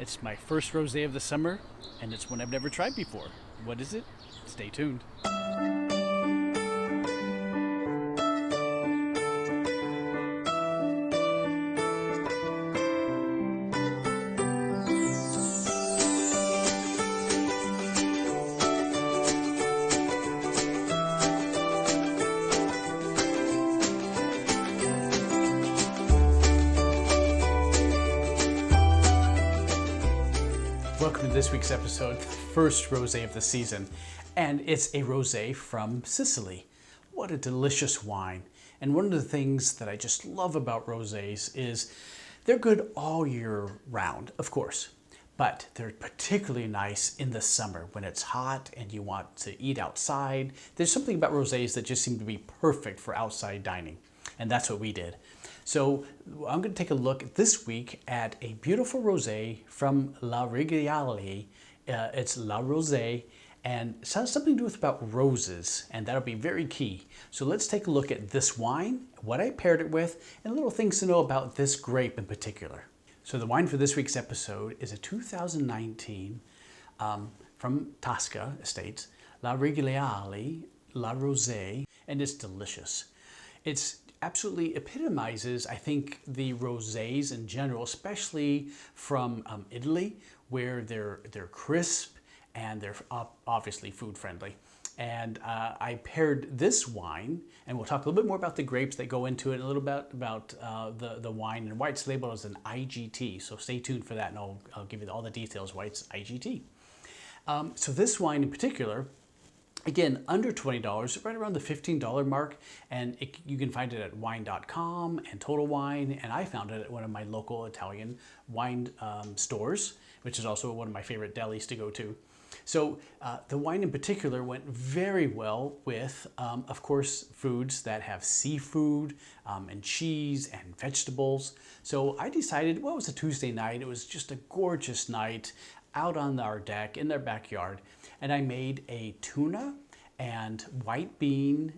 It's my first rosé of the summer, and it's one I've never tried before. What is it? Stay tuned. Welcome to this week's episode, the first rosé of the season, and it's a rosé from Sicily. What a delicious wine. And one of the things that I just love about rosés is they're good all year round, of course, but they're particularly nice in the summer when it's hot and you want to eat outside. There's something about rosés that just seem to be perfect for outside dining, and that's what we did. So I'm going to take a look this week at a beautiful rosé from La Regaleali. It's La Rosé, and it has something to do with about roses, and that'll be very key. So let's take a look at this wine, what I paired it with, and little things to know about this grape in particular. So the wine for this week's episode is a 2019 from Tasca Estates, La Regaleali Le Rose, and it's delicious. It's absolutely epitomizes, I think, the rosés in general, especially from Italy, where they're crisp and they're obviously food friendly. And I paired this wine, and we'll talk a little bit more about the grapes that go into it, and a little bit about the wine and why it's labeled as an IGT. So stay tuned for that, and I'll give you all the details why it's IGT. So this wine in particular, again, under $20, right around the $15 mark, and you can find it at wine.com and Total Wine, and I found it at one of my local Italian wine stores, which is also one of my favorite delis to go to. So the wine in particular went very well with, of course, foods that have seafood and cheese and vegetables. So I decided, well, it was a Tuesday night, it was just a gorgeous night out on our deck in their backyard, and I made a tuna and white bean,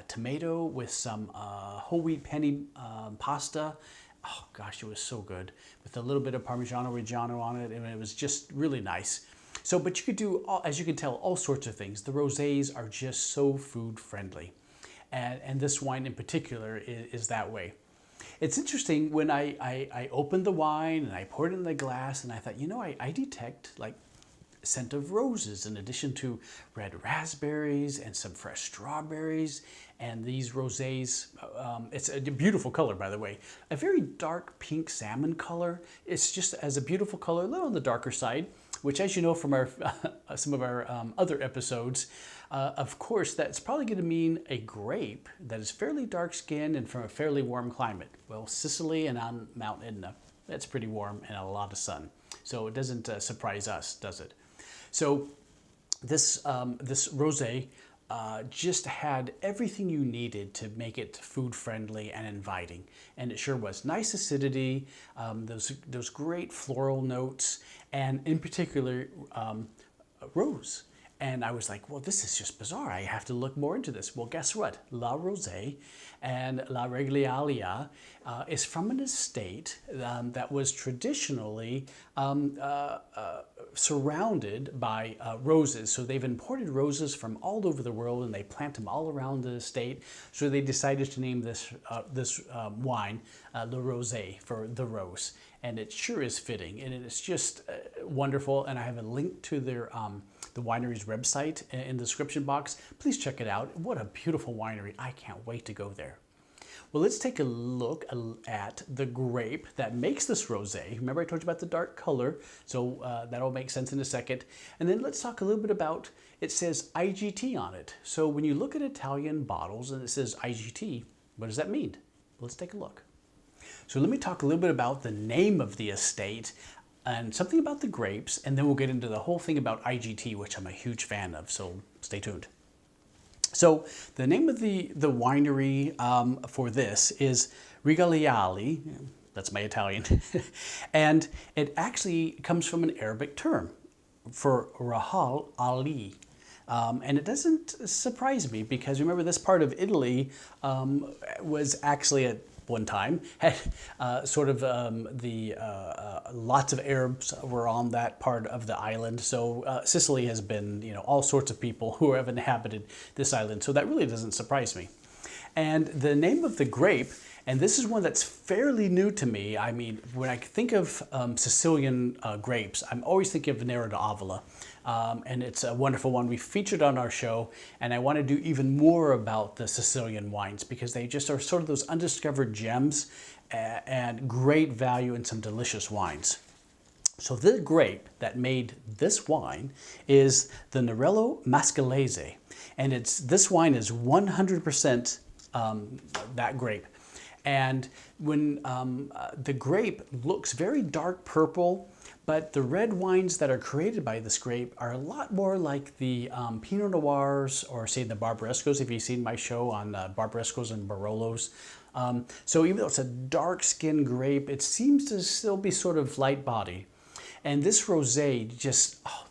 tomato with some whole wheat penne pasta. Oh gosh, it was so good, with a little bit of Parmigiano Reggiano on it, and it was just really nice. So, but you could do, as you can tell, all sorts of things. The rosés are just so food friendly, and this wine in particular is that way. It's interesting, when I opened the wine and I poured it in the glass, and I thought, you know, I detect like scent of roses in addition to red raspberries and some fresh strawberries. And these rosés, it's a beautiful color, by the way, a very dark pink salmon color. It's just as a beautiful color, a little on the darker side, which, as you know from our some of our other episodes, of course, that's probably going to mean a grape that is fairly dark skinned and from a fairly warm climate. Well, Sicily and on Mount Etna, that's pretty warm and a lot of sun. So it doesn't surprise us, does it? So this rosé just had everything you needed to make it food friendly and inviting, and it sure was. Nice acidity, those great floral notes, and in particular rose. And I was like, well, this is just bizarre. I have to look more into this. Well, guess what? La Rosé and La Regaleali is from an estate that was traditionally surrounded by roses. So they've imported roses from all over the world, and they plant them all around the estate. So they decided to name this wine Le Rosé, for the rose. And it sure is fitting, and it's just wonderful. And I have a link to their the winery's website in the description box. Please check it out. What a beautiful winery. I can't wait to go there. Well, let's take a look at the grape that makes this rosé. Remember I told you about the dark color, so that'll make sense in a second. And then let's talk a little bit about, it says IGT on it. So when you look at Italian bottles and it says IGT, what does that mean? Let's take a look. So let me talk a little bit about the name of the estate and something about the grapes, and then we'll get into the whole thing about IGT, which I'm a huge fan of, so stay tuned. So the name of the winery for this is Regaleali, that's my Italian, and it actually comes from an Arabic term for Rahal Ali. And it doesn't surprise me, because remember, this part of Italy was actually one time. Had lots of Arabs were on that part of the island. So Sicily has been, all sorts of people who have inhabited this island. So that really doesn't surprise me. And the name of the grape, and this is one that's fairly new to me. I mean, when I think of Sicilian grapes, I'm always thinking of Nerello, and it's a wonderful one we featured on our show. And I want to do even more about the Sicilian wines because they just are sort of those undiscovered gems and great value in some delicious wines. So the grape that made this wine is the Nerello Mascalese, and this wine is 100% that grape. And when the grape looks very dark purple, but the red wines that are created by this grape are a lot more like the Pinot Noirs or say the Barbarescos, if you've seen my show on Barbarescos and Barolos. So even though it's a dark skinned grape, it seems to still be sort of light body. And this rosé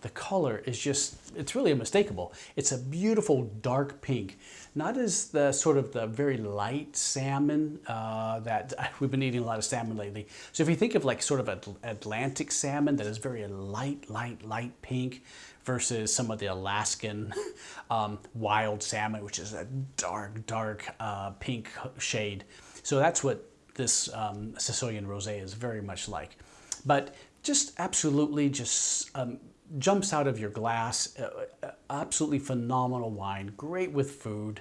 the color is it's really unmistakable. It's a beautiful dark pink. Not as the sort of the very light salmon that we've been eating a lot of salmon lately. So if you think of like sort of Atlantic salmon that is very light pink versus some of the Alaskan wild salmon, which is a dark pink shade. So that's what this Sicilian rosé is very much like. But just absolutely jumps out of your glass. Absolutely phenomenal wine, great with food.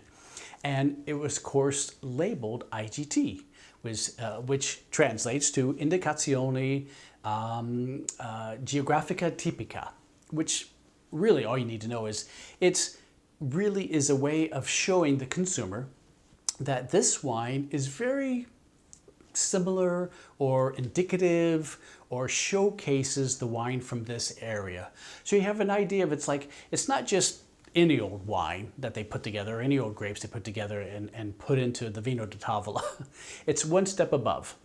And it was, of course, labeled IGT, which translates to Indicazione Geografica Tipica, which really all you need to know is it's really is a way of showing the consumer that this wine is very similar or indicative or showcases the wine from this area. So you have an idea of it's not just any old wine that they put together, any old grapes they put together and put into the Vino di Tavola. It's one step above.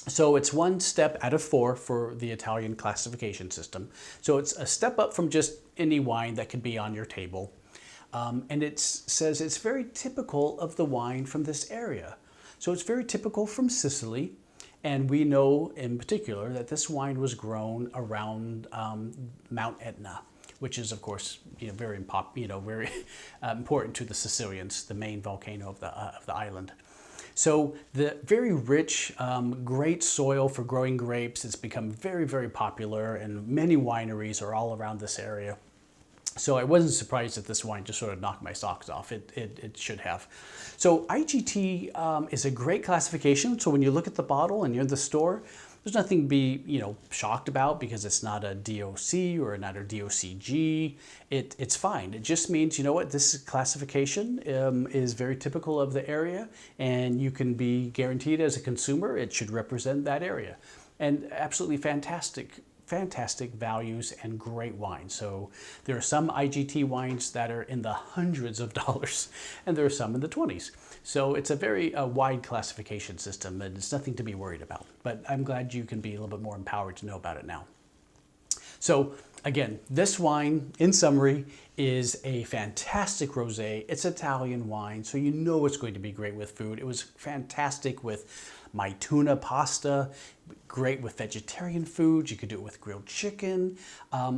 So it's one step out of 4 for the Italian classification system. So it's a step up from just any wine that could be on your table. And it says it's very typical of the wine from this area. So it's very typical from Sicily, and we know in particular that this wine was grown around Mount Etna, which is of course very important to the Sicilians, the main volcano of the island. So the very rich, great soil for growing grapes. It's become very popular, and many wineries are all around this area. So I wasn't surprised that this wine just sort of knocked my socks off. It should have. So IGT is a great classification. So when you look at the bottle and you're in the store, there's nothing to be shocked about because it's not a DOC or not a DOCG. It's fine. It just means, this classification is very typical of the area, and you can be guaranteed as a consumer it should represent that area. And absolutely fantastic values and great wine. So there are some IGT wines that are in the hundreds of dollars, and there are some in the 20s. So it's a very wide classification system, and it's nothing to be worried about. But I'm glad you can be a little bit more empowered to know about it now. So again, this wine, in summary, is a fantastic rosé. It's Italian wine, so you know it's going to be great with food. It was fantastic with my tuna pasta, great with vegetarian foods. You could do it with grilled chicken.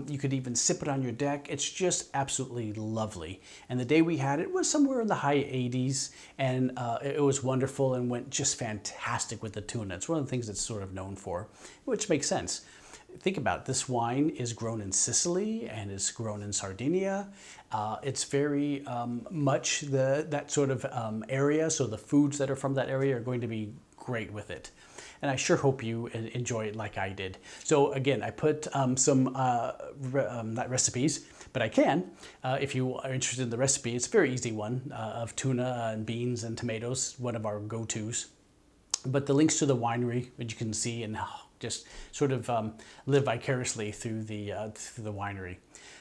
You could even sip it on your deck. It's just absolutely lovely. And the day we had it was somewhere in the high 80s, and it was wonderful and went just fantastic with the tuna. It's one of the things it's sort of known for, which makes sense. Think about it. This wine is grown in Sicily and is grown in Sardinia. It's very much that sort of area, so the foods that are from that area are going to be great with it. And I sure hope you enjoy it like I did. So again, I put some, not recipes, but I can. If you are interested in the recipe, it's a very easy one of tuna and beans and tomatoes, one of our go-tos. But the links to the winery, which you can see and just sort of live vicariously through the winery.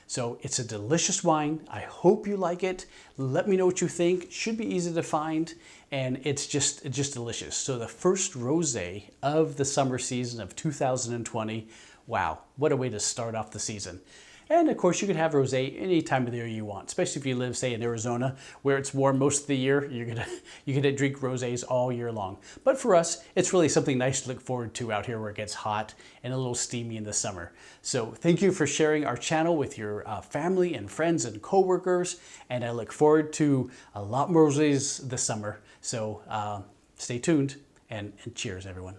So it's a delicious wine. I hope you like it. Let me know what you think. Should be easy to find, and it's just delicious. So the first rosé of the summer season of 2020. Wow, what a way to start off the season. And of course, you can have rosé any time of the year you want, especially if you live, say, in Arizona, where it's warm most of the year. You're gonna drink rosés all year long. But for us, it's really something nice to look forward to out here where it gets hot and a little steamy in the summer. So thank you for sharing our channel with your family and friends and coworkers. And I look forward to a lot more rosés this summer. So stay tuned and cheers, everyone.